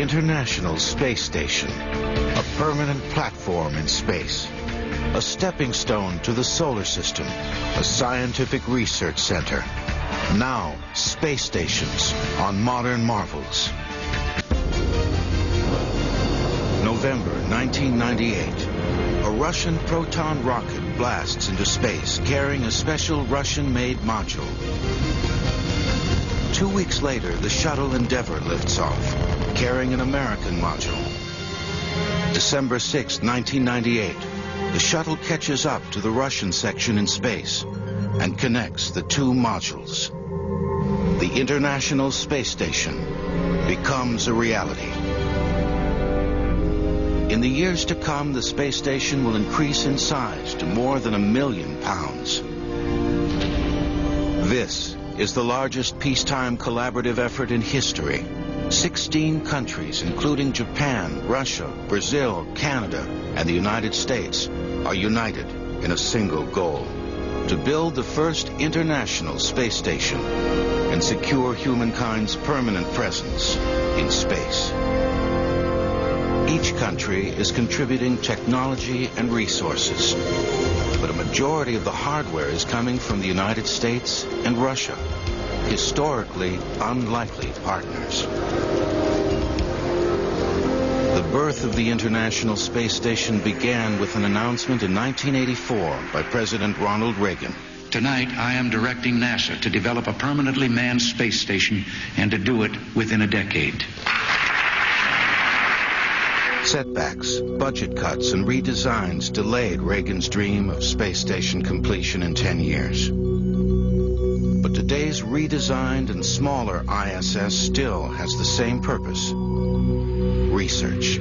International Space Station, a permanent platform in space, a stepping stone to the solar system, a scientific research center. Now, space stations on modern marvels. November 1998. A Russian proton rocket blasts into space carrying a special Russian-made module. 2 weeks later, the shuttle Endeavour lifts off, carrying an American module. December 6, 1998, the shuttle catches up to the Russian section in space and connects the two modules. The International Space Station becomes a reality. In the years to come, the space station will increase in size to more than 1 million pounds. This is the largest peacetime collaborative effort in history. 16 countries, including Japan, Russia, Brazil, Canada, and the United States, are united in a single goal: to build the first international space station and secure humankind's permanent presence in space. Each country is contributing technology and resources, but a majority of the hardware is coming from the United States and Russia, historically unlikely partners. The birth of the International Space Station began with an announcement in 1984 by President Ronald Reagan. Tonight, I am directing NASA to develop a permanently manned space station and to do it within a decade. Setbacks, budget cuts, and redesigns delayed Reagan's dream of space station completion in 10 years. But today's redesigned and smaller ISS still has the same purpose: research.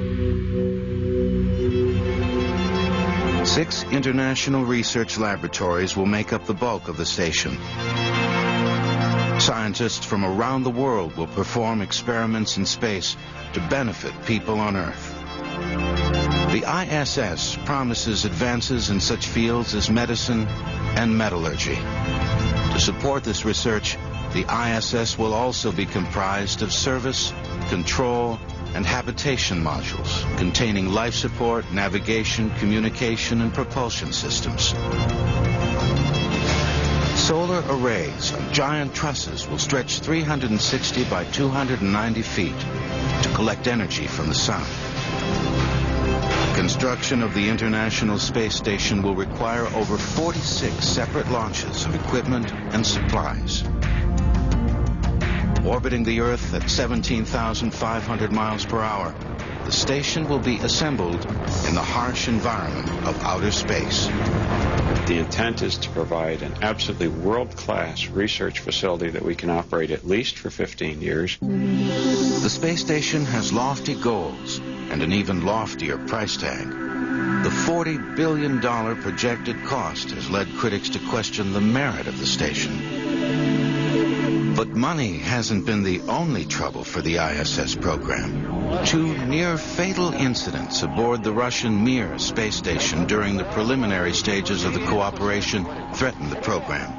6 international research laboratories will make up the bulk of the station. Scientists from around the world will perform experiments in space to benefit people on Earth. The ISS promises advances in such fields as medicine and metallurgy. To support this research, the ISS will also be comprised of service, control, and habitation modules containing life support, navigation, communication, and propulsion systems. Solar arrays on giant trusses will stretch 360 by 290 feet to collect energy from the sun. Construction of the International Space Station will require over 46 separate launches of equipment and supplies. Orbiting the Earth at 17,500 miles per hour, the station will be assembled in the harsh environment of outer space. The intent is to provide an absolutely world-class research facility that we can operate at least for 15 years. The space station has lofty goals and an even loftier price tag. The $40 billion projected cost has led critics to question the merit of the station. But money hasn't been the only trouble for the ISS program. 2 near-fatal incidents aboard the Russian Mir space station during the preliminary stages of the cooperation threatened the program.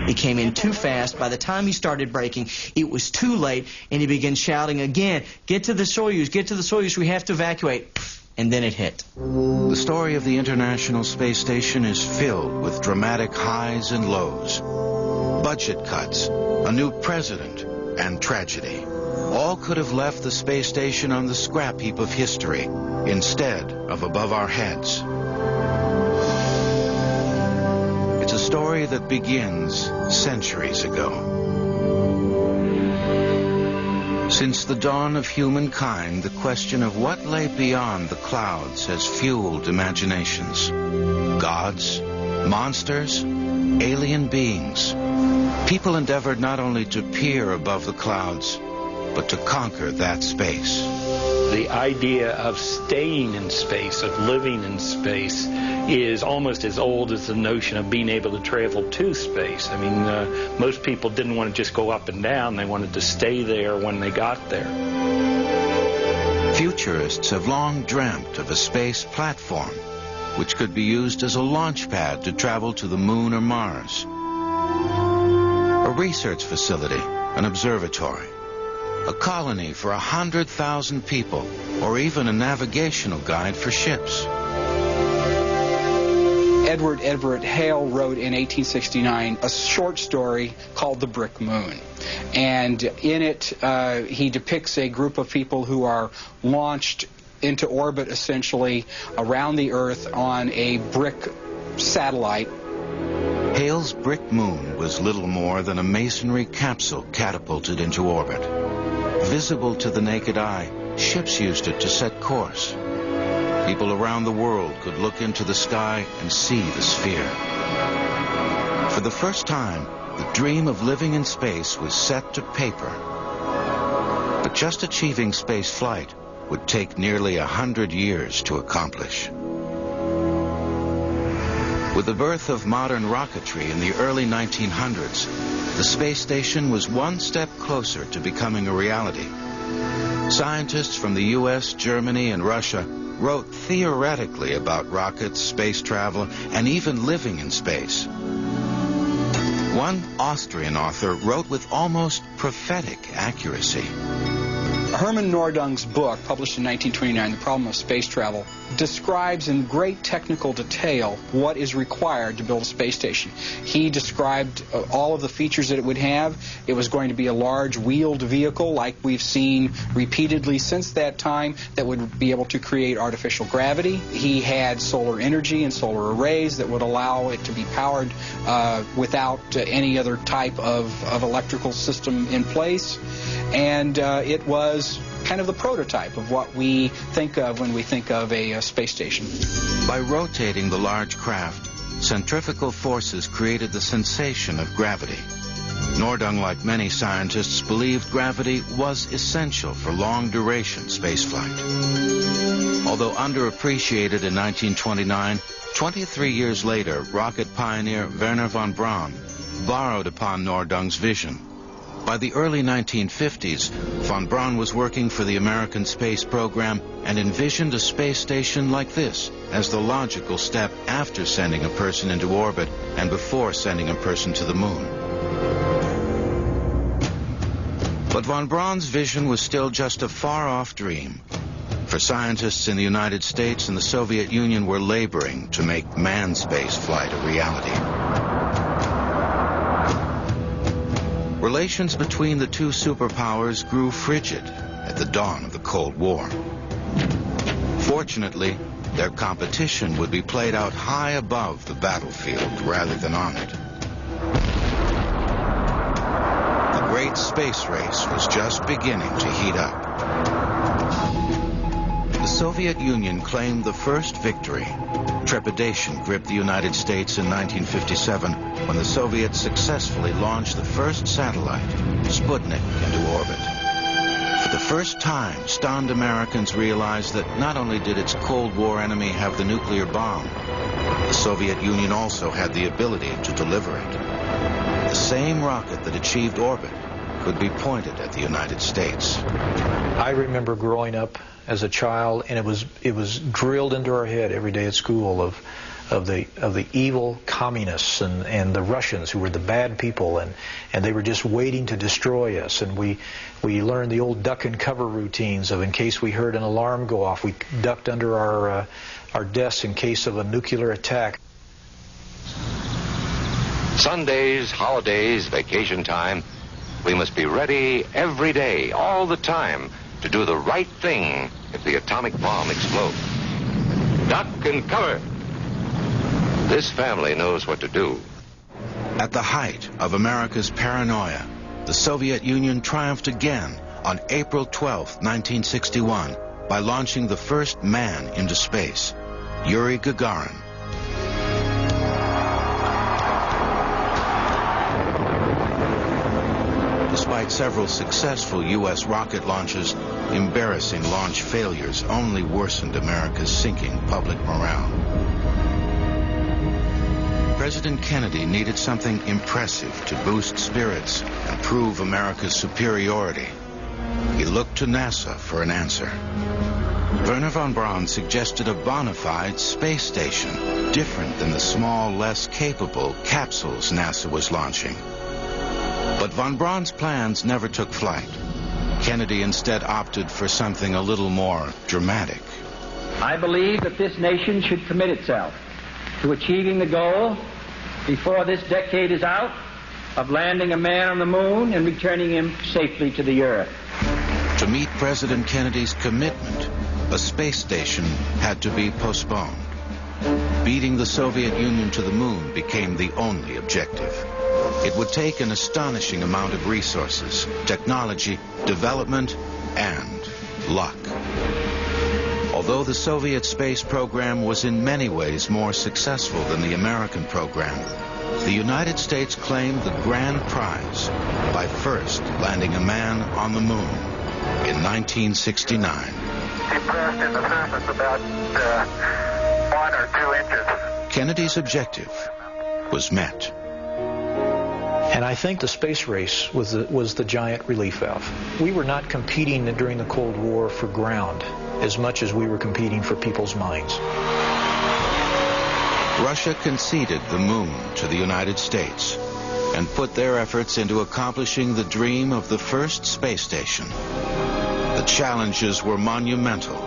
He came in too fast. By the time he started braking, it was too late, and he began shouting again, "Get to the Soyuz, get to the Soyuz, we have to evacuate." And then it hit. The story of the International Space Station is filled with dramatic highs and lows. Budget cuts, a new president, and tragedy. All could have left the space station on the scrap heap of history instead of above our heads. It's a story that begins centuries ago. Since the dawn of humankind, the question of what lay beyond the clouds has fueled imaginations. Gods, monsters, alien beings. People endeavored not only to peer above the clouds, but to conquer that space. The idea of staying in space, of living in space, is almost as old as the notion of being able to travel to space. I mean, most people didn't want to just go up and down. They wanted to stay there when they got there. Futurists have long dreamt of a space platform, which could be used as a launch pad to travel to the moon or Mars. A research facility, an observatory. a colony for 100,000 people, or even a navigational guide for ships. Edward Everett Hale wrote in 1869 a short story called The Brick Moon. And in it, he depicts a group of people who are launched into orbit, essentially, around the Earth on a brick satellite. Hale's Brick Moon was little more than a masonry capsule catapulted into orbit. Visible to the naked eye, ships used it to set course. People around the world could look into the sky and see the sphere. For the first time, the dream of living in space was set to paper. But just achieving space flight would take nearly 100 years to accomplish. With the birth of modern rocketry in the early 1900s, the space station was one step closer to becoming a reality. Scientists from the US, Germany, and Russia wrote theoretically about rockets, space travel, and even living in space. One Austrian author wrote with almost prophetic accuracy. Herman Nordung's book, published in 1929, The Problem of Space Travel, describes in great technical detail what is required to build a space station. He described all of the features that it would have. It was going to be a large wheeled vehicle like we've seen repeatedly since that time that would be able to create artificial gravity. He had solar energy and solar arrays that would allow it to be powered without any other type of electrical system in place. And it was kind of the prototype of what we think of when we think of a space station. By rotating the large craft, centrifugal forces created the sensation of gravity. Nordung, like many scientists, believed gravity was essential for long-duration spaceflight. Although underappreciated in 1929, 23 years later, rocket pioneer Wernher von Braun borrowed upon Nordung's vision. By the early 1950s, von Braun was working for the American space program and envisioned a space station like this as the logical step after sending a person into orbit and before sending a person to the moon. But von Braun's vision was still just a far-off dream. For scientists in the United States and the Soviet Union were laboring to make manned space flight a reality. Relations between the two superpowers grew frigid at the dawn of the Cold War. Fortunately, their competition would be played out high above the battlefield rather than on it. The great space race was just beginning to heat up. The Soviet Union claimed the first victory. Trepidation gripped the United States in 1957 when the Soviets successfully launched the first satellite, Sputnik, into orbit. For the first time, stunned Americans realized that not only did its Cold War enemy have the nuclear bomb, the Soviet Union also had the ability to deliver it. The same rocket that achieved orbit could be pointed at the United States. I remember growing up as a child, and it was drilled into our head every day at school of the evil communists and the Russians, who were the bad people, and they were just waiting to destroy us. And we learned the old duck and cover routines of, in case we heard an alarm go off, we ducked under our desks in case of a nuclear attack. Sundays, holidays, vacation time, we must be ready every day, all the time, to do the right thing if the atomic bomb explodes. Duck and cover. This family knows what to do. At the height of America's paranoia, the Soviet Union triumphed again on April 12, 1961, by launching the first man into space, Yuri Gagarin. Despite several successful U.S. rocket launches, embarrassing launch failures only worsened America's sinking public morale. President Kennedy needed something impressive to boost spirits and prove America's superiority. He looked to NASA for an answer. Wernher von Braun suggested a bona fide space station, different than the small, less capable capsules NASA was launching. But von Braun's plans never took flight. Kennedy instead opted for something a little more dramatic. I believe that this nation should commit itself to achieving the goal, before this decade is out, of landing a man on the moon and returning him safely to the Earth. To meet President Kennedy's commitment, a space station had to be postponed. Beating the Soviet Union to the moon became the only objective. It would take an astonishing amount of resources, technology, development, and luck. Although the Soviet space program was in many ways more successful than the American program, the United States claimed the grand prize by first landing a man on the moon in 1969. Depressed in the surface about 1 or 2 inches. Kennedy's objective was met. And I think the space race was the giant relief valve. We were not competing during the Cold War for ground as much as we were competing for people's minds. Russia conceded the moon to the United States and put their efforts into accomplishing the dream of the first space station. The challenges were monumental.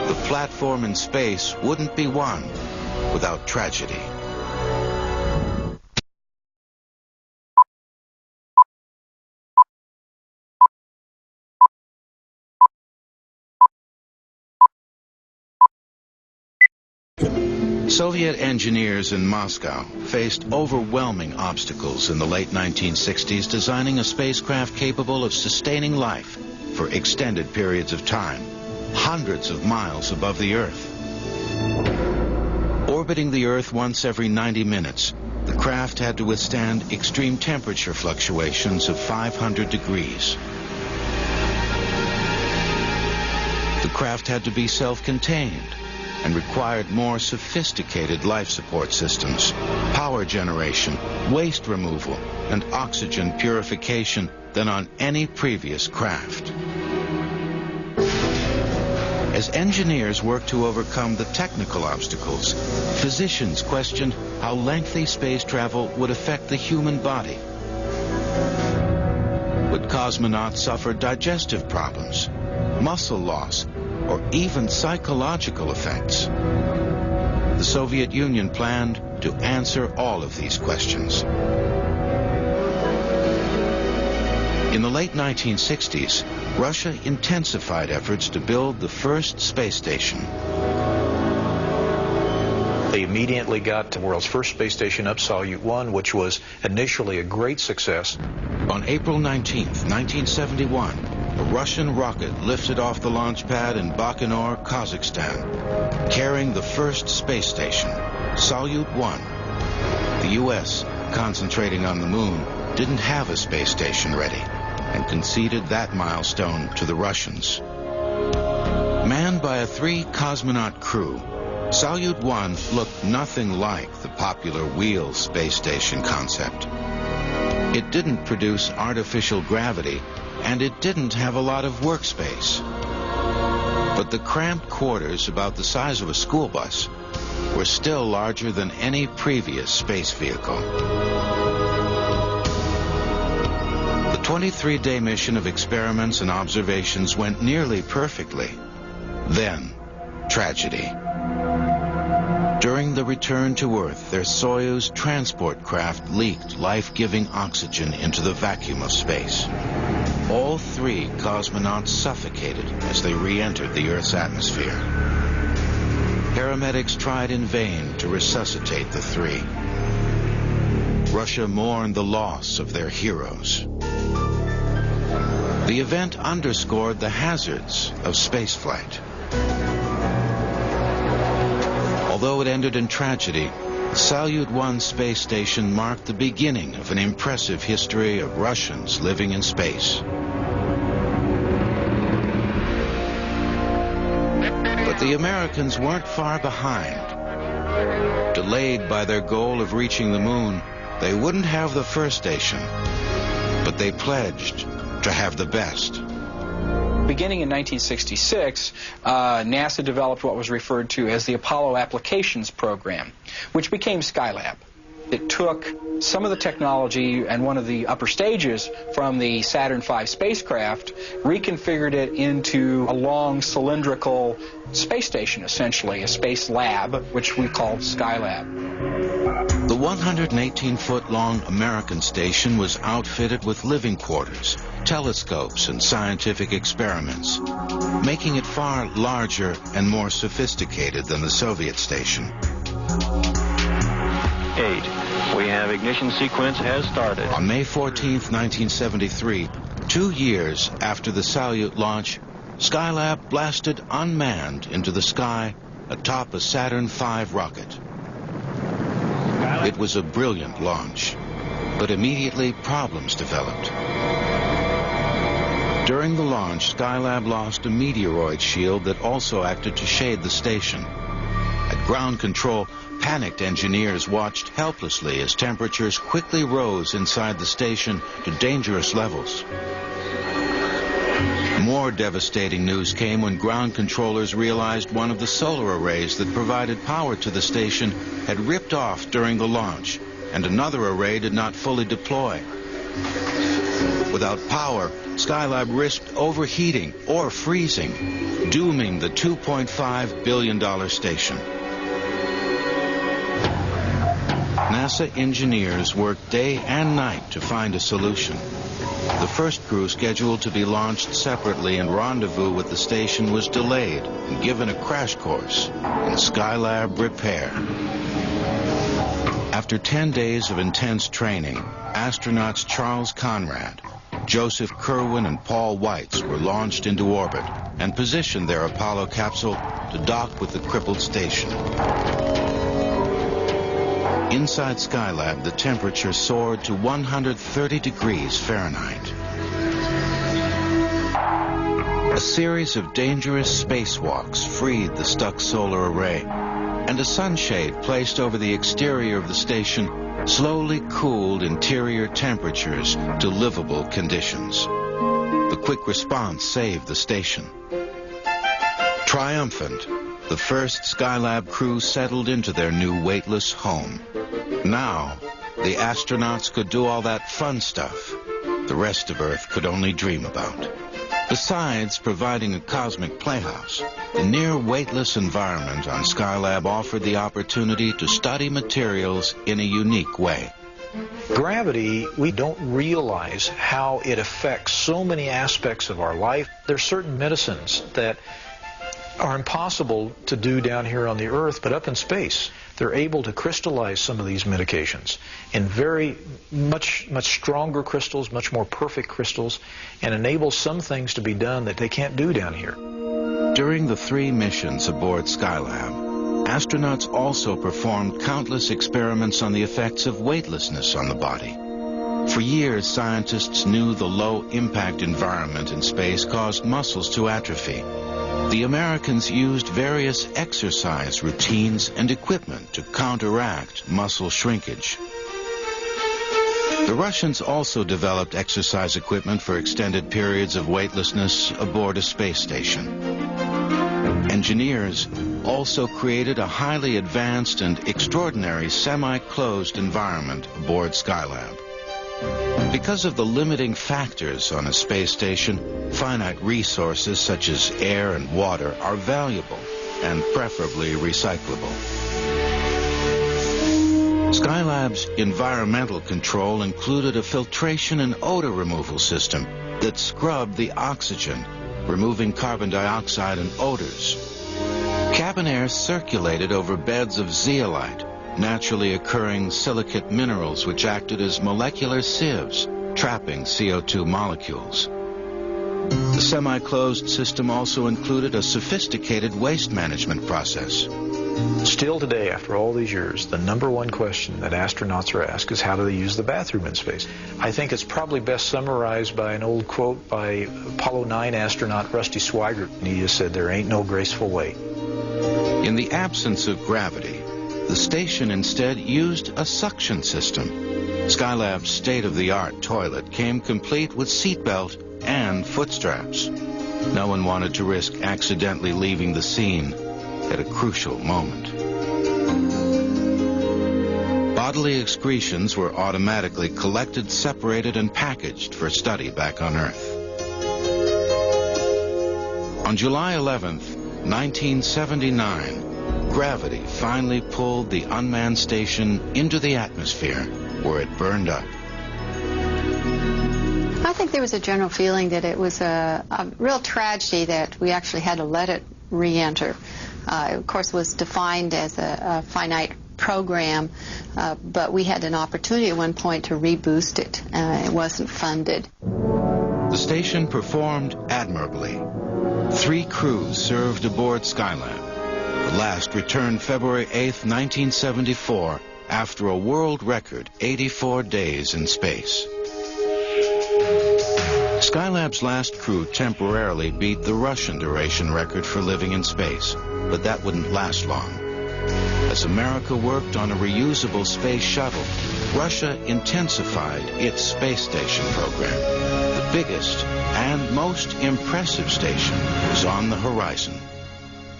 The platform in space wouldn't be won without tragedy. Soviet engineers in Moscow faced overwhelming obstacles in the late 1960s designing a spacecraft capable of sustaining life for extended periods of time, hundreds of miles above the Earth. Orbiting the Earth once every 90 minutes, the craft had to withstand extreme temperature fluctuations of 500 degrees. The craft had to be self-contained and required more sophisticated life support systems, power generation, waste removal, and oxygen purification than on any previous craft. As engineers worked to overcome the technical obstacles, physicians questioned how lengthy space travel would affect the human body. Would cosmonauts suffer digestive problems, muscle loss, or even psychological effects? The Soviet Union planned to answer all of these questions. In the late 1960s, Russia intensified efforts to build the first space station. They immediately got the world's first space station up, Salyut 1, which was initially a great success. On April 19th, 1971, a Russian rocket lifted off the launch pad in Baikonur, Kazakhstan, carrying the first space station, Salyut 1. The U.S., concentrating on the moon, didn't have a space station ready and conceded that milestone to the Russians. Manned by a 3-cosmonaut crew, Salyut 1 looked nothing like the popular wheel space station concept. It didn't produce artificial gravity, and it didn't have a lot of workspace. But the cramped quarters, about the size of a school bus, were still larger than any previous space vehicle. The 23-day mission of experiments and observations went nearly perfectly. Then, tragedy. During the return to Earth, their Soyuz transport craft leaked life-giving oxygen into the vacuum of space. All 3 cosmonauts suffocated as they re-entered the Earth's atmosphere. Paramedics tried in vain to resuscitate the 3. Russia mourned the loss of their heroes. The event underscored the hazards of spaceflight. Although it ended in tragedy, Salyut 1 space station marked the beginning of an impressive history of Russians living in space. But the Americans weren't far behind. Delayed by their goal of reaching the moon, they wouldn't have the first station, but they pledged to have the best. Beginning in 1966, NASA developed what was referred to as the Apollo Applications Program, which became Skylab. It took some of the technology and one of the upper stages from the Saturn V spacecraft, reconfigured it into a long cylindrical space station, essentially, a space lab, which we called Skylab. The 118-foot-long American station was outfitted with living quarters, telescopes, and scientific experiments, making it far larger and more sophisticated than the Soviet station. 8. We have ignition sequence has started. On May 14, 1973, 2 years after the Salyut launch, Skylab blasted unmanned into the sky atop a Saturn V rocket. It was a brilliant launch, but immediately problems developed. During the launch, Skylab lost a meteoroid shield that also acted to shade the station. At ground control, panicked engineers watched helplessly as temperatures quickly rose inside the station to dangerous levels. More devastating news came when ground controllers realized one of the solar arrays that provided power to the station had ripped off during the launch, and another array did not fully deploy. Without power, Skylab risked overheating or freezing, dooming the $2.5 billion station. NASA engineers worked day and night to find a solution. The first crew scheduled to be launched separately and rendezvous with the station was delayed and given a crash course in Skylab repair. After 10 days of intense training, astronauts Charles Conrad, Joseph Kerwin, and Paul Weitz were launched into orbit and positioned their Apollo capsule to dock with the crippled station. Inside Skylab, the temperature soared to 130 degrees Fahrenheit. A series of dangerous spacewalks freed the stuck solar array, and a sunshade placed over the exterior of the station slowly cooled interior temperatures to livable conditions. The quick response saved the station. Triumphant, the first Skylab crew settled into their new weightless home. Now, the astronauts could do all that fun stuff the rest of Earth could only dream about. Besides providing a cosmic playhouse, the near-weightless environment on Skylab offered the opportunity to study materials in a unique way. Gravity, we don't realize how it affects so many aspects of our life. There are certain medicines that are impossible to do down here on the Earth, but up in space, they're able to crystallize some of these medications in very much stronger crystals, much more perfect crystals, and enable some things to be done that they can't do down here. During the 3 missions aboard Skylab, astronauts also performed countless experiments on the effects of weightlessness on the body. For years, scientists knew the low-impact environment in space caused muscles to atrophy. The Americans used various exercise routines and equipment to counteract muscle shrinkage. The Russians also developed exercise equipment for extended periods of weightlessness aboard a space station. Engineers also created a highly advanced and extraordinary semi-closed environment aboard Skylab. Because of the limiting factors on a space station, finite resources such as air and water are valuable and preferably recyclable. Skylab's environmental control included a filtration and odor removal system that scrubbed the oxygen, removing carbon dioxide and odors. Cabin air circulated over beds of zeolite, naturally occurring silicate minerals which acted as molecular sieves, trapping CO2 molecules. The semi-closed system also included a sophisticated waste management process. Still today, after all these years, the #1 question that astronauts are asked is how do they use the bathroom in space? I think it's probably best summarized by an old quote by Apollo 9 astronaut Rusty Swigert. He just said, "There ain't no graceful way." In the absence of gravity, the station instead used a suction system. Skylab's state-of-the-art toilet came complete with seatbelt and foot straps. No one wanted to risk accidentally leaving the scene at a crucial moment. bodily excretions were automatically collected, separated, and packaged for study back on Earth. On July 11th, 1979, gravity finally pulled the unmanned station into the atmosphere, where it burned up. I think there was a general feeling that it was a real tragedy that we actually had to let it re-enter. It, of course, was defined as a finite program, but we had an opportunity at one point to reboost it. It wasn't funded. The station performed admirably. 3 crews served aboard Skylab. The last returned February 8th, 1974, after a world record 84 days in space. Skylab's last crew temporarily beat the Russian duration record for living in space, but that wouldn't last long. As America worked on a reusable space shuttle, Russia intensified its space station program. The biggest and most impressive station was on the horizon.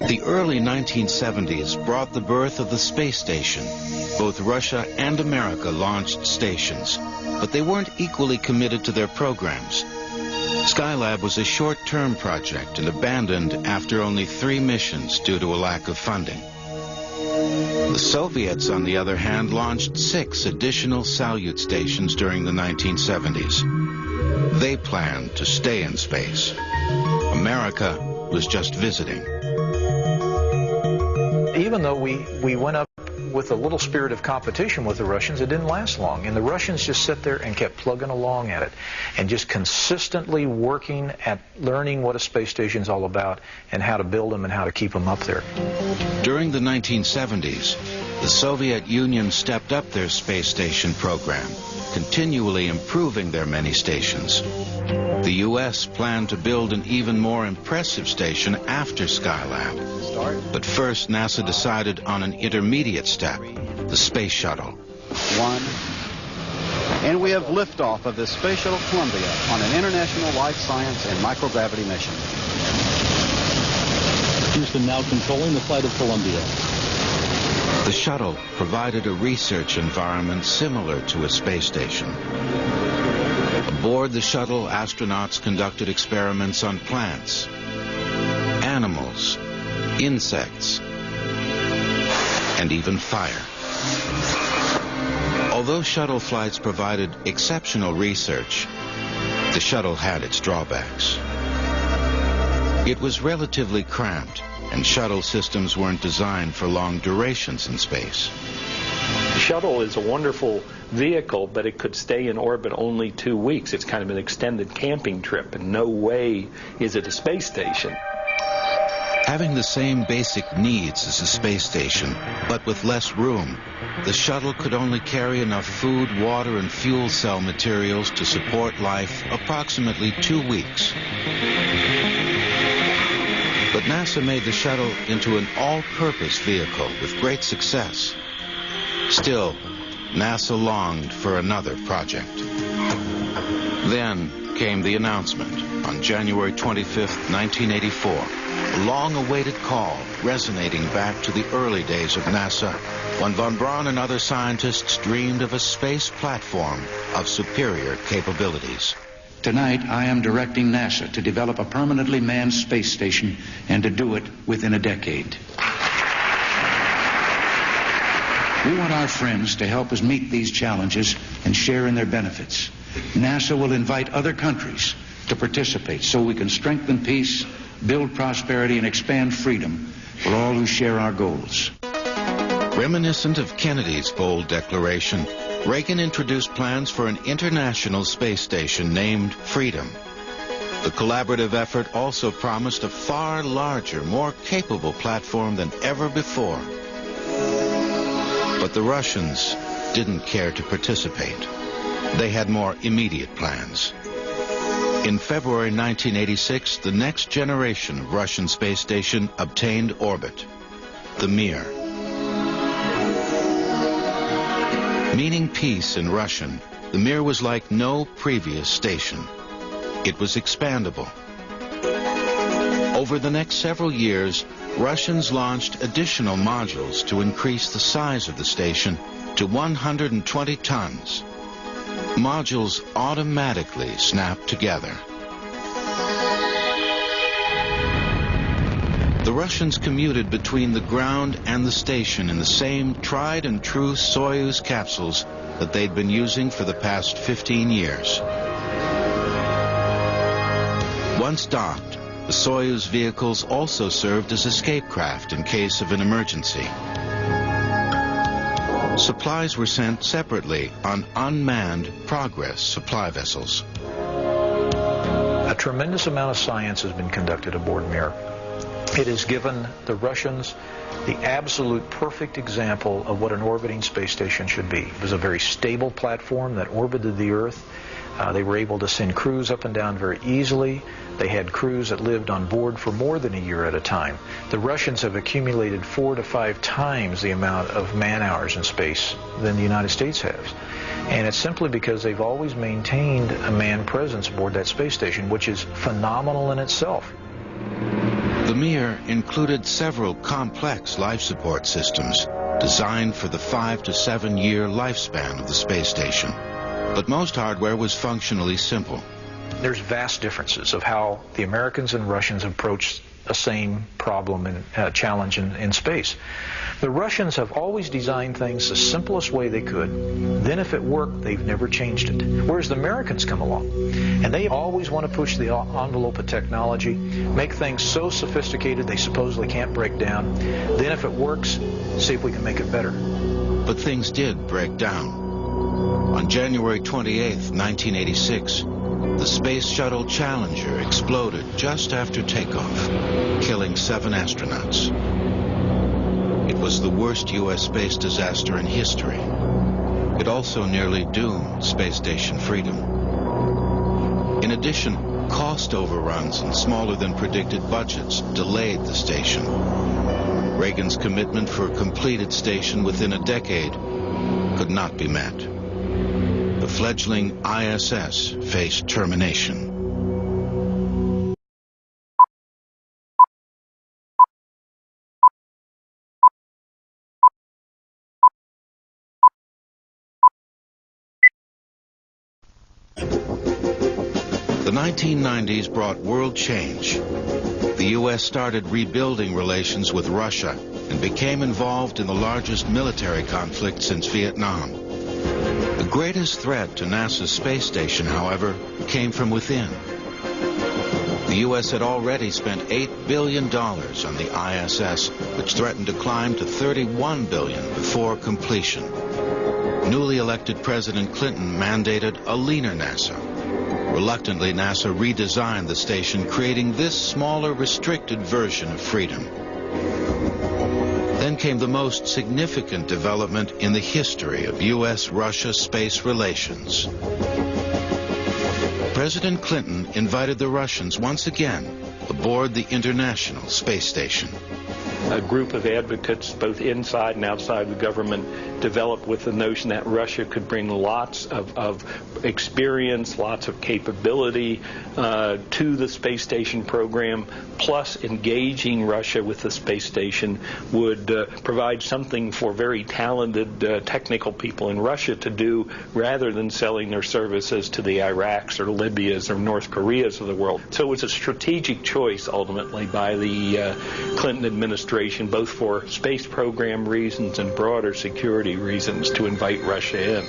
The early 1970s brought the birth of the space station. Both Russia and America launched stations, but they weren't equally committed to their programs. Skylab was a short-term project and abandoned after only 3 missions due to a lack of funding. The Soviets, on the other hand, launched 6 additional Salyut stations during the 1970s. They planned to stay in space. America was just visiting. Even though we went up with a little spirit of competition with the Russians, it didn't last long. And the Russians just sat there and kept plugging along at it and just consistently working at learning what a space station's all about and how to build them and how to keep them up there. During the 1970s, the Soviet Union stepped up their space station program, continually improving their many stations. The U.S. planned to build an even more impressive station after Skylab. But first, NASA decided on an intermediate step, the Space Shuttle. 1. And we have liftoff of the Space Shuttle Columbia on an international life science and microgravity mission. Houston now controlling the flight of Columbia. The shuttle provided a research environment similar to a space station. Aboard the shuttle, astronauts conducted experiments on plants, animals, insects, and even fire. Although shuttle flights provided exceptional research, the shuttle had its drawbacks. It was relatively cramped, and shuttle systems weren't designed for long durations in space. The shuttle is a wonderful vehicle, but it could stay in orbit only 2 weeks. It's kind of an extended camping trip, and no way is it a space station. Having the same basic needs as a space station, but with less room, the shuttle could only carry enough food, water, and fuel cell materials to support life approximately 2 weeks. But NASA made the shuttle into an all-purpose vehicle with great success. Still, NASA longed for another project. Then came the announcement on January 25th, 1984, a long-awaited call resonating back to the early days of NASA, when von Braun and other scientists dreamed of a space platform of superior capabilities. Tonight, I am directing NASA to develop a permanently manned space station and to do it within a decade. We want our friends to help us meet these challenges and share in their benefits. NASA will invite other countries to participate so we can strengthen peace, build prosperity, and expand freedom for all who share our goals. Reminiscent of Kennedy's bold declaration, Reagan introduced plans for an international space station named Freedom. The collaborative effort also promised a far larger, more capable platform than ever before. But the Russians didn't care to participate. They had more immediate plans. In February 1986, the next generation of Russian space station obtained orbit, the Mir. Meaning peace in Russian, the Mir was like no previous station. It was expandable. Over the next several years, Russians launched additional modules to increase the size of the station to 120 tons. Modules automatically snap together. The Russians commuted between the ground and the station in the same tried and true Soyuz capsules that they'd been using for the past 15 years. Once docked, the Soyuz vehicles also served as escape craft in case of an emergency. Supplies were sent separately on unmanned Progress supply vessels. A tremendous amount of science has been conducted aboard Mir. It has given the Russians the absolute perfect example of what an orbiting space station should be. It was a very stable platform that orbited the Earth. They were able to send crews up and down very easily. They had crews that lived on board for more than a year at a time. The Russians have accumulated 4 to 5 times the amount of man-hours in space than the United States has. And it's simply because they've always maintained a manned presence aboard that space station, which is phenomenal in itself. The Mir included several complex life support systems designed for the 5 to 7 year lifespan of the space station. But most hardware was functionally simple. There's vast differences of how the Americans and Russians approached the same problem and challenge in space. The Russians have always designed things the simplest way they could. Then if it worked, they've never changed it. Whereas the Americans come along, and they always want to push the envelope of technology, make things so sophisticated they supposedly can't break down. Then if it works, see if we can make it better. But things did break down. On January 28, 1986, the Space Shuttle Challenger exploded just after takeoff, killing 7 astronauts. It was the worst U.S. space disaster in history. It also nearly doomed space station Freedom. In addition, cost overruns and smaller than predicted budgets delayed the station. Reagan's commitment for a completed station within a decade could not be met. The fledgling ISS faced termination. The 1990s brought world change. The U.S. started rebuilding relations with Russia and became involved in the largest military conflict since Vietnam. The greatest threat to NASA's space station, however, came from within. The U.S. had already spent $8 billion on the ISS, which threatened to climb to $31 billion before completion. Newly elected President Clinton mandated a leaner NASA. Reluctantly, NASA redesigned the station, creating this smaller, restricted version of Freedom. Then came the most significant development in the history of U.S.-Russia space relations. President Clinton invited the Russians once again aboard the International Space Station. A group of advocates, both inside and outside the government, developed with the notion that Russia could bring lots of experience, lots of capability to the space station program, plus engaging Russia with the space station would provide something for very talented technical people in Russia to do rather than selling their services to the Iraqs or Libyas or North Koreas of the world. So it was a strategic choice ultimately by the Clinton administration, both for space program reasons and broader security reasons, to invite Russia in.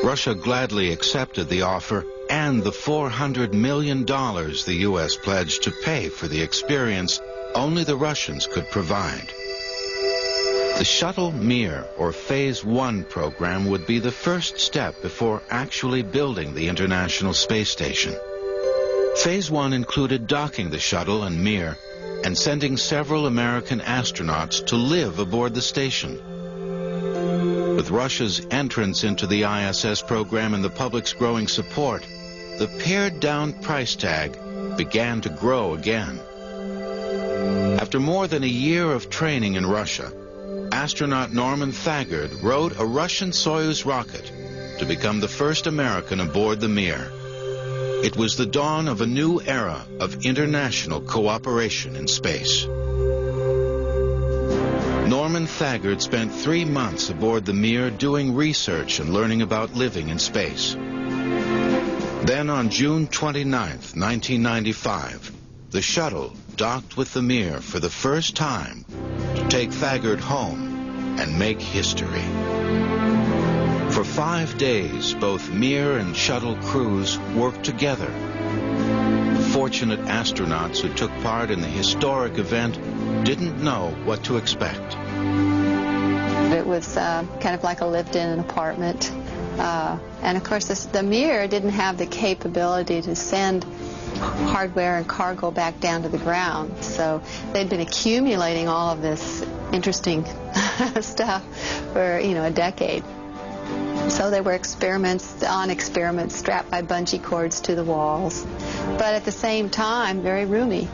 Russia gladly accepted the offer and the $400 million the U.S. pledged to pay for the experience only the Russians could provide. The Shuttle Mir, or Phase 1 program, would be the first step before actually building the International Space Station. Phase 1 included docking the shuttle and Mir and sending several American astronauts to live aboard the station. With Russia's entrance into the ISS program and the public's growing support, the pared-down price tag began to grow again. After more than a year of training in Russia, astronaut Norman Thagard rode a Russian Soyuz rocket to become the first American aboard the Mir. It was the dawn of a new era of international cooperation in space. Norman Thagard spent 3 months aboard the Mir doing research and learning about living in space. Then on June 29th, 1995, the shuttle docked with the Mir for the first time to take Thagard home and make history. For 5 days, both Mir and shuttle crews worked together. The fortunate astronauts who took part in the historic event didn't know what to expect. It was kind of like a lived-in apartment. And of course, the Mir didn't have the capability to send hardware and cargo back down to the ground. So they'd been accumulating all of this interesting stuff for, a decade. So they were experiments on experiments strapped by bungee cords to the walls, but at the same time, very roomy.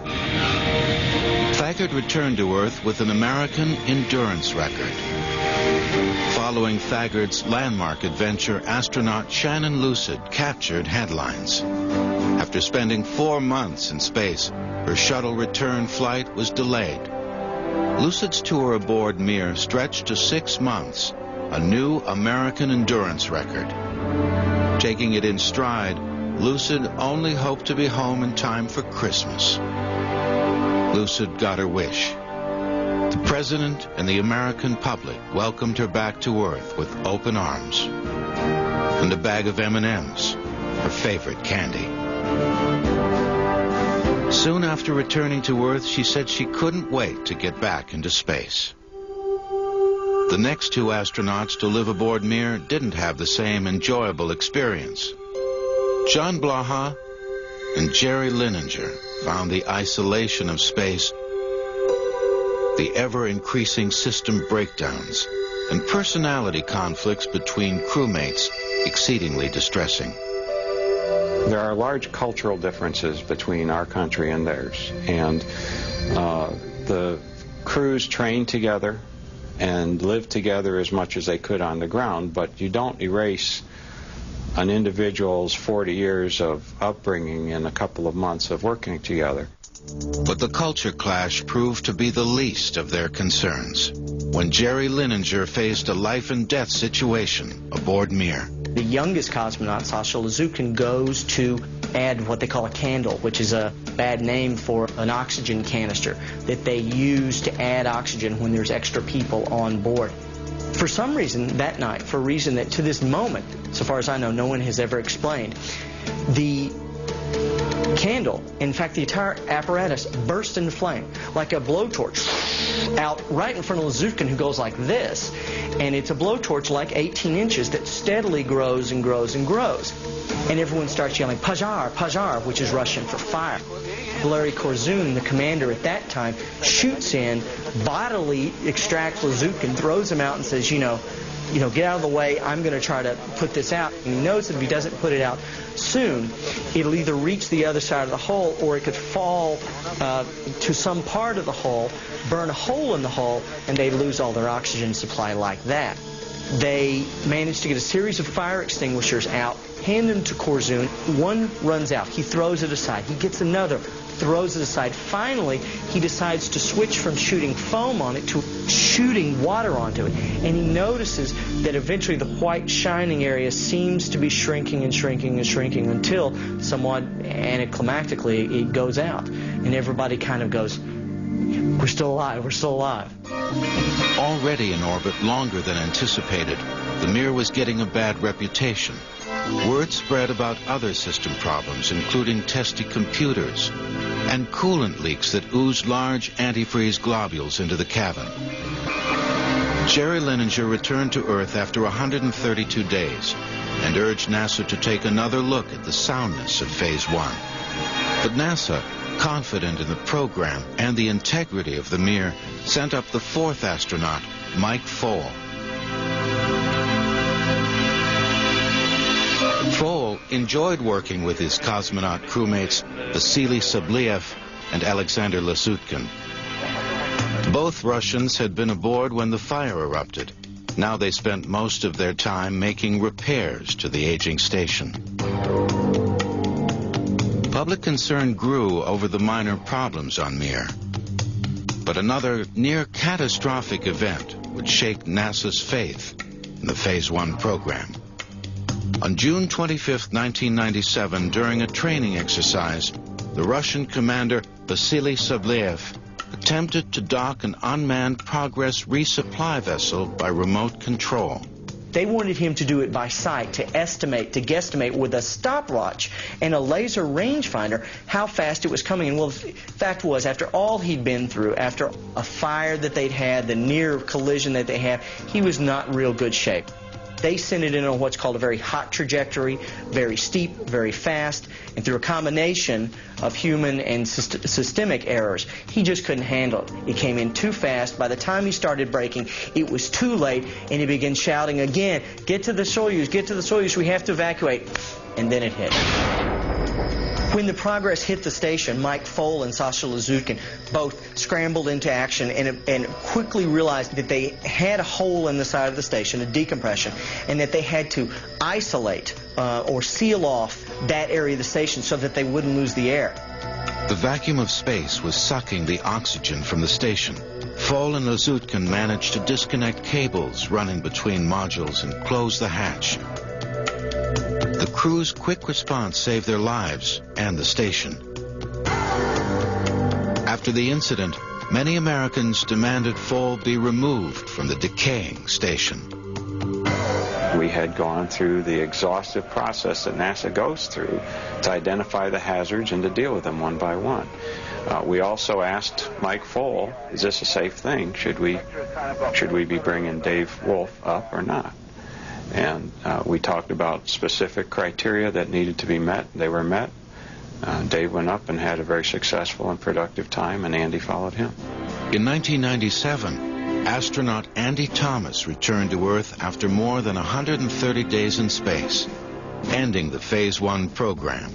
Thagard returned to Earth with an American endurance record. Following Thagard's landmark adventure, astronaut Shannon Lucid captured headlines. After spending 4 months in space, her shuttle return flight was delayed. Lucid's tour aboard Mir stretched to 6 months, a new American endurance record. Taking it in stride, Lucid only hoped to be home in time for Christmas. Lucid got her wish. The President and the American public welcomed her back to Earth with open arms and a bag of M&Ms, her favorite candy. Soon after returning to Earth, she said she couldn't wait to get back into space. The next 2 astronauts to live aboard Mir didn't have the same enjoyable experience. John Blaha and Jerry Linenger found the isolation of space, the ever-increasing system breakdowns, and personality conflicts between crewmates exceedingly distressing. There are large cultural differences between our country and theirs, and the crews trained together and lived together as much as they could on the ground, but you don't erase an individual's 40 years of upbringing in a couple of months of working together. But the culture clash proved to be the least of their concerns when Jerry Linenger faced a life-and-death situation aboard Mir. The youngest cosmonaut, Sasha Lazukin, goes to add what they call a candle, which is a bad name for an oxygen canister that they use to add oxygen when there's extra people on board. For some reason that night, for a reason that to this moment, so far as I know, no one has ever explained, the candle, in fact the entire apparatus, burst into flame like a blowtorch out right in front of Lazukin, who goes like this, and it's a blowtorch like 18 inches that steadily grows and grows and grows, and everyone starts yelling "Pajar, Pajar," which is Russian for fire. Valery Korzun, the commander at that time, shoots in, vitally extracts Lazukin, throws him out and says, get out of the way, I'm going to try to put this out. And he knows that if he doesn't put it out soon, it'll either reach the other side of the hull or it could fall to some part of the hull, burn a hole in the hull, and they lose all their oxygen supply like that. They managed to get a series of fire extinguishers out, hand them to Korzun. One runs out. He throws it aside. He gets another, throws it aside. Finally, he decides to switch from shooting foam on it to shooting water onto it. And he notices that eventually the white shining area seems to be shrinking and shrinking and shrinking until somewhat anticlimactically it goes out. And everybody kind of goes, "We're still alive, we're still alive." Already in orbit longer than anticipated, the Mir was getting a bad reputation. Word spread about other system problems, including testy computers and coolant leaks that oozed large antifreeze globules into the cabin. Jerry Linenger returned to Earth after 132 days and urged NASA to take another look at the soundness of Phase 1. But NASA, confident in the program and the integrity of the Mir, sent up the 4th astronaut, Mike Foale. Foale enjoyed working with his cosmonaut crewmates Vasily Sabliev and Alexander Lasutkin. Both Russians had been aboard when the fire erupted. Now they spent most of their time making repairs to the aging station. Public concern grew over the minor problems on Mir. But another near-catastrophic event would shake NASA's faith in the Phase 1 program. On June 25, 1997, during a training exercise, the Russian commander Vasily Sablev attempted to dock an unmanned Progress resupply vessel by remote control. They wanted him to do it by sight, to guesstimate with a stopwatch and a laser rangefinder how fast it was coming. And well, the fact was, after all he'd been through, after a fire that they'd had, the near collision that they had, he was not in real good shape. They sent it in on what's called a very hot trajectory, very steep, very fast, and through a combination of human and systemic errors, he just couldn't handle it. It came in too fast. By the time he started braking, it was too late, and he began shouting again, "Get to the Soyuz, get to the Soyuz, we have to evacuate." And then it hit. When the Progress hit the station, Mike Foale and Sasha Lazutkin both scrambled into action and quickly realized that they had a hole in the side of the station, a decompression, and that they had to isolate or seal off that area of the station so that they wouldn't lose the air. The vacuum of space was sucking the oxygen from the station. Foale and Lazutkin managed to disconnect cables running between modules and close the hatch. The crew's quick response saved their lives and the station. After the incident, many Americans demanded Foale be removed from the decaying station. We had gone through the exhaustive process that NASA goes through to identify the hazards and to deal with them one by one. We also asked Mike Foale, is this a safe thing? Should we be bringing Dave Wolf up or not? And we talked about specific criteria that needed to be met. They were met. Dave went up and had a very successful and productive time, and Andy followed him. In 1997, astronaut Andy Thomas returned to Earth after more than 130 days in space, ending the Phase 1 program.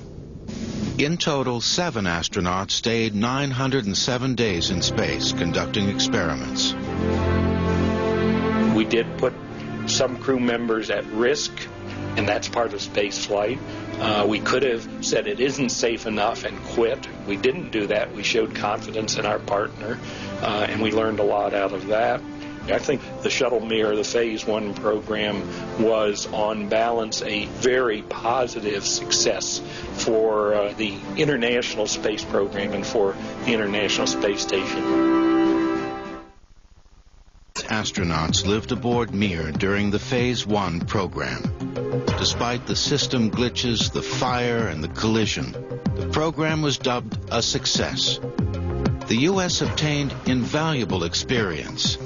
In total, 7 astronauts stayed 907 days in space conducting experiments. We did put some crew members at risk, and that's part of space flight. We could have said it isn't safe enough and quit. We didn't do that. We showed confidence in our partner, and we learned a lot out of that. I think the Shuttle Mir, the Phase 1 program, was on balance a very positive success for the International Space Program and for the International Space Station. Astronauts lived aboard Mir during the Phase 1 program. Despite the system glitches, the fire, and the collision, the program was dubbed a success. The U.S. obtained invaluable experience,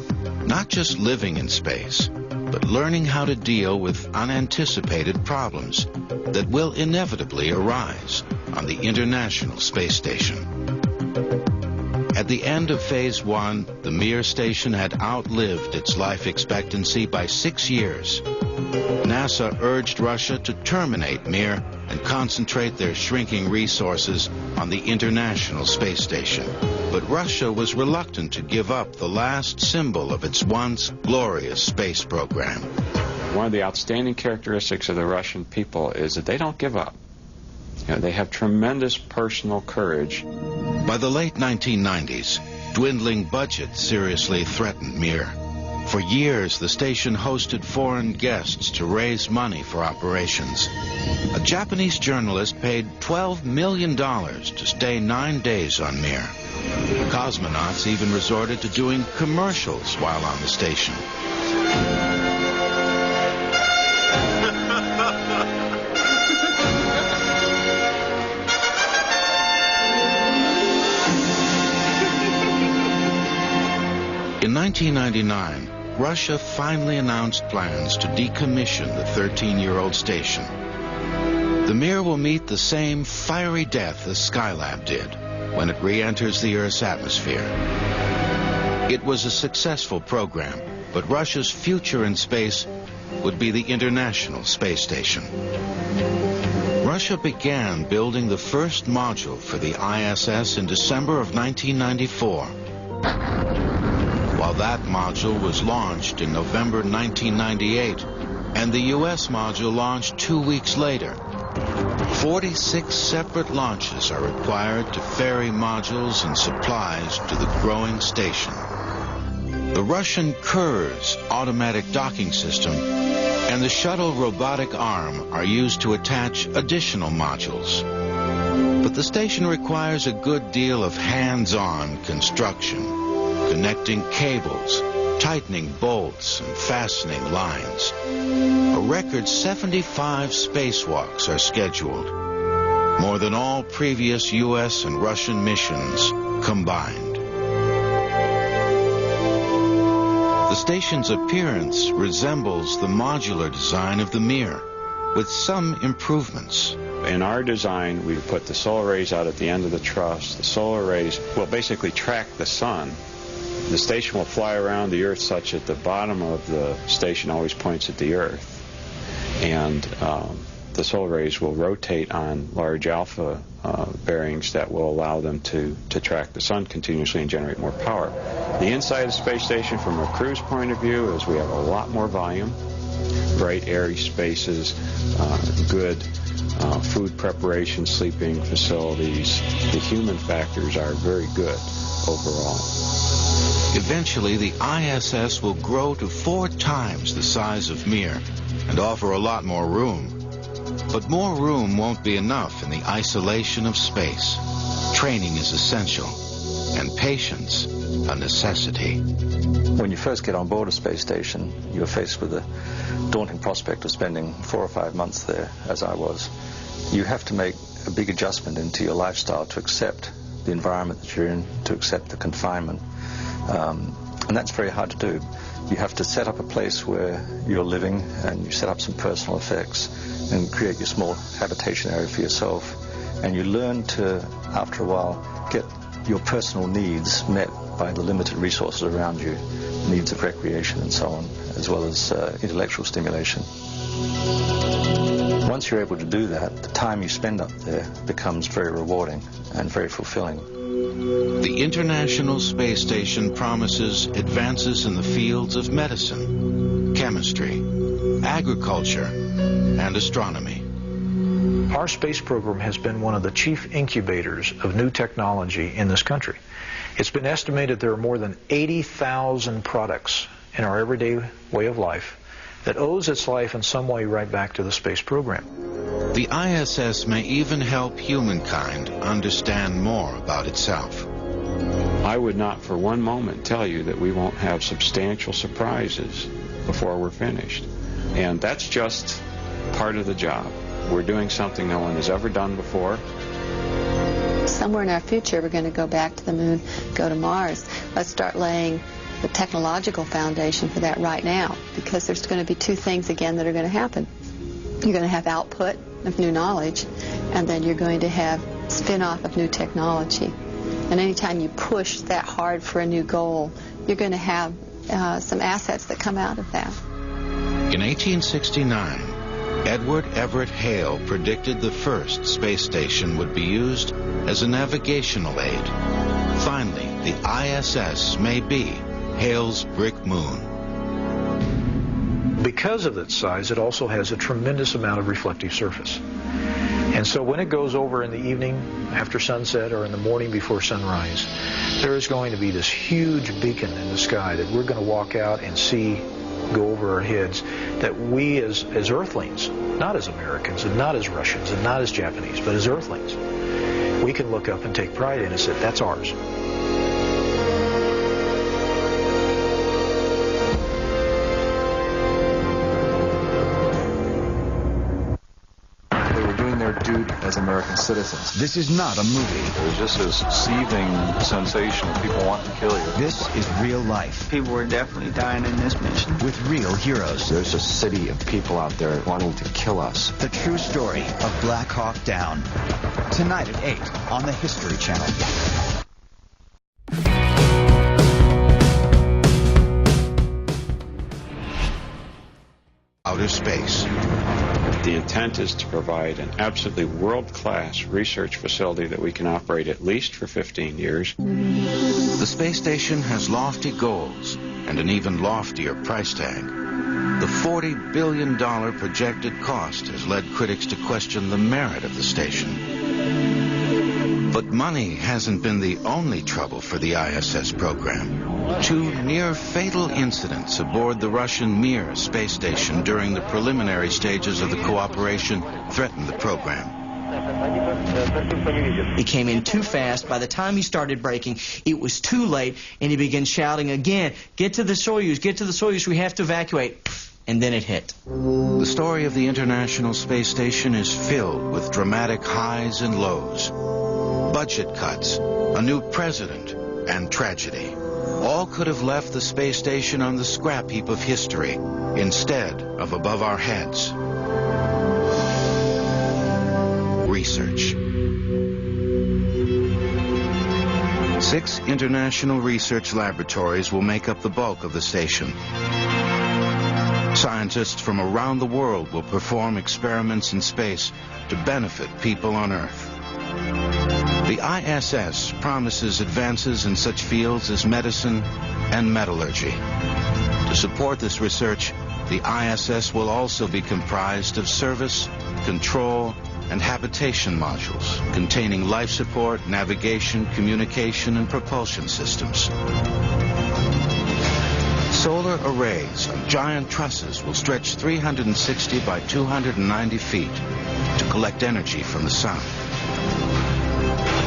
not just living in space, but learning how to deal with unanticipated problems that will inevitably arise on the International Space Station. At the end of Phase 1, the Mir station had outlived its life expectancy by 6 years. NASA urged Russia to terminate Mir and concentrate their shrinking resources on the International Space Station. But Russia was reluctant to give up the last symbol of its once glorious space program. One of the outstanding characteristics of the Russian people is that they don't give up. They have tremendous personal courage. By the late 1990s, dwindling budgets seriously threatened Mir. For years, the station hosted foreign guests to raise money for operations. A Japanese journalist paid $12 million to stay 9 days on Mir. Cosmonauts even resorted to doing commercials while on the station. In 1999, Russia finally announced plans to decommission the 13-year-old station. The Mir will meet the same fiery death as Skylab did when it re-enters the Earth's atmosphere. It was a successful program, but Russia's future in space would be the International Space Station. Russia began building the first module for the ISS in December of 1994. While that module was launched in November 1998, and the U.S. module launched 2 weeks later, 46 separate launches are required to ferry modules and supplies to the growing station. The Russian Kurs automatic docking system and the shuttle robotic arm are used to attach additional modules. But the station requires a good deal of hands-on construction, connecting cables, tightening bolts, and fastening lines. A record 75 spacewalks are scheduled, more than all previous U.S. and Russian missions combined. The station's appearance resembles the modular design of the Mir, with some improvements. In our design, we put the solar rays out at the end of the truss. The solar rays will basically track the sun. The station will fly around the Earth such that the bottom of the station always points at the Earth. And the solar rays will rotate on large alpha bearings that will allow them to track the sun continuously and generate more power. The inside of the space station, from a crew's point of view, is we have a lot more volume, bright, airy spaces, good food preparation, sleeping facilities. The human factors are very good overall. Eventually, the ISS will grow to 4 times the size of Mir and offer a lot more room. But more room won't be enough in the isolation of space. Training is essential, and patience a necessity. When you first get on board a space station, you're faced with the daunting prospect of spending 4 or 5 months there, as I was. You have to make a big adjustment into your lifestyle to accept the environment that you're in, to accept the confinement. And that's very hard to do. You have to set up a place where you're living, and you set up some personal effects and create your small habitation area for yourself. And you learn to, after a while, get your personal needs met by the limited resources around you, needs of recreation and so on, as well as intellectual stimulation. Once you're able to do that, the time you spend up there becomes very rewarding and very fulfilling. The International Space Station promises advances in the fields of medicine, chemistry, agriculture, and astronomy. Our space program has been one of the chief incubators of new technology in this country. It's been estimated there are more than 80,000 products in our everyday way of life that owes its life in some way right back to the space program. The ISS may even help humankind understand more about itself. I would not for one moment tell you that we won't have substantial surprises before we're finished. And that's just part of the job. We're doing something no one has ever done before. Somewhere in our future, we're going to go back to the moon, go to Mars. Let's start laying the technological foundation for that right now, because there's going to be 2 things again that are going to happen. You're going to have output of new knowledge, and then you're going to have spin-off of new technology. And anytime you push that hard for a new goal, you're going to have some assets that come out of that. In 1869, Edward Everett Hale predicted the first space station would be used as a navigational aid. Finally, the ISS may be Hale's brick moon. Because of its size, it also has a tremendous amount of reflective surface. And so when it goes over in the evening after sunset or in the morning before sunrise, there is going to be this huge beacon in the sky that we're going to walk out and see go over our heads, that we as Earthlings, not as Americans and not as Russians and not as Japanese, but as Earthlings, we can look up and take pride in and say, that's ours. Duty as American citizens. This is not a movie. There's just this seething sensation of people wanting to kill you. This is real life. People were definitely dying in this mission. With real heroes. There's a city of people out there wanting to kill us. The true story of Black Hawk Down. Tonight at 8 on the History Channel. Outer space. The intent is to provide an absolutely world-class research facility that we can operate at least for 15 years. The space station has lofty goals and an even loftier price tag. The $40 billion projected cost has led critics to question the merit of the station. But money hasn't been the only trouble for the ISS program. 2 near-fatal incidents aboard the Russian Mir space station during the preliminary stages of the cooperation threatened the program. He came in too fast. By the time he started braking, it was too late, and he began shouting again, "Get to the Soyuz, get to the Soyuz, we have to evacuate." And then it hit. The story of the International Space Station is filled with dramatic highs and lows. Budget cuts, a new president, and tragedy. All could have left the space station on the scrap heap of history instead of above our heads. Research. 6 international research laboratories will make up the bulk of the station. Scientists from around the world will perform experiments in space to benefit people on Earth. The ISS promises advances in such fields as medicine and metallurgy. To support this research, the ISS will also be comprised of service, control, and habitation modules containing life support, navigation, communication, and propulsion systems. Solar arrays on giant trusses will stretch 360 by 290 feet to collect energy from the sun.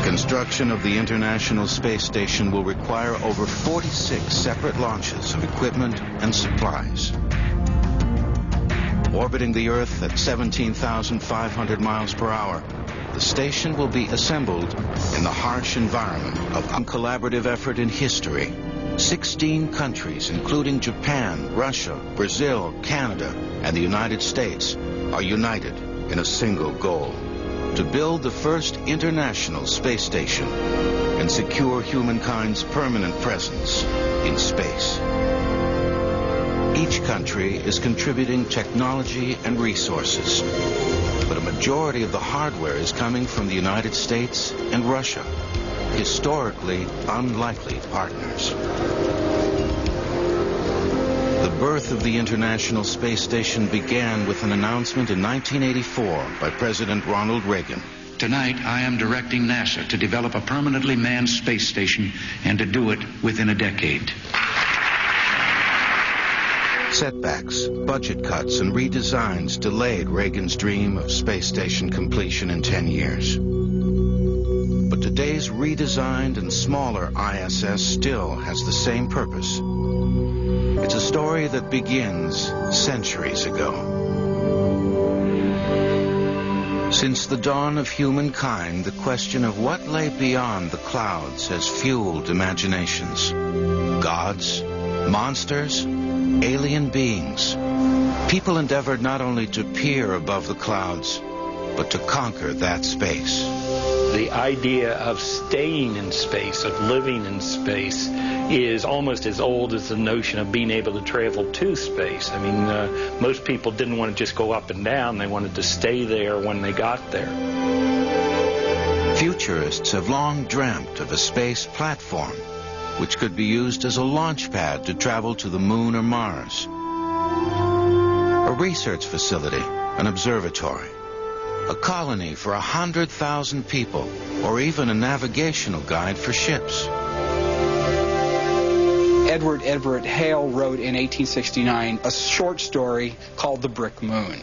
Construction of the International Space Station will require over 46 separate launches of equipment and supplies. Orbiting the Earth at 17,500 miles per hour, the station will be assembled in the harsh environment of a collaborative effort in history. 16 countries, including Japan, Russia, Brazil, Canada, and the United States, are united in a single goal: to build the first international space station and secure humankind's permanent presence in space. Each country is contributing technology and resources, but a majority of the hardware is coming from the United States and Russia, historically unlikely partners. The birth of the International Space Station began with an announcement in 1984 by President Ronald Reagan. Tonight, I am directing NASA to develop a permanently manned space station and to do it within a decade. Setbacks, budget cuts, and redesigns delayed Reagan's dream of space station completion in 10 years. But today's redesigned and smaller ISS still has the same purpose. It's a story that begins centuries ago. Since the dawn of humankind, the question of what lay beyond the clouds has fueled imaginations. Gods, monsters, alien beings. People endeavored not only to peer above the clouds, but to conquer that space. The idea of staying in space, of living in space, is almost as old as the notion of being able to travel to space. I mean, most people didn't want to just go up and down. They wanted to stay there when they got there. Futurists have long dreamt of a space platform, which could be used as a launch pad to travel to the moon or Mars. A research facility, an observatory, a colony for 100,000 people, or even a navigational guide for ships. Edward Everett Hale wrote in 1869 a short story called The Brick Moon.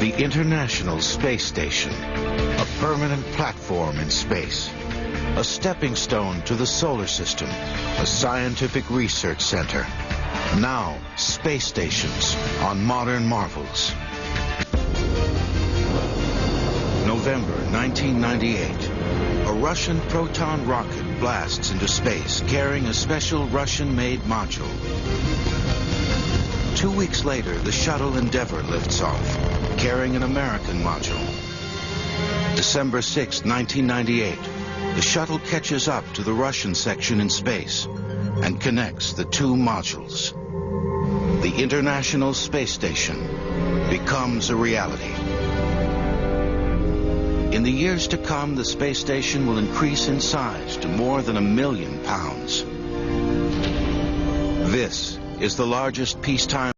The International Space Station, a permanent platform in space, a stepping stone to the solar system, a scientific research center. Now, space stations on modern marvels. November 1998. A Russian proton rocket blasts into space carrying a special Russian-made module. 2 weeks later, the shuttle Endeavour lifts off, carrying an American module. December 6, 1998. The shuttle catches up to the Russian section in space and connects the 2 modules. The International Space Station becomes a reality. In the years to come, the space station will increase in size to more than 1 million pounds. This is the largest peacetime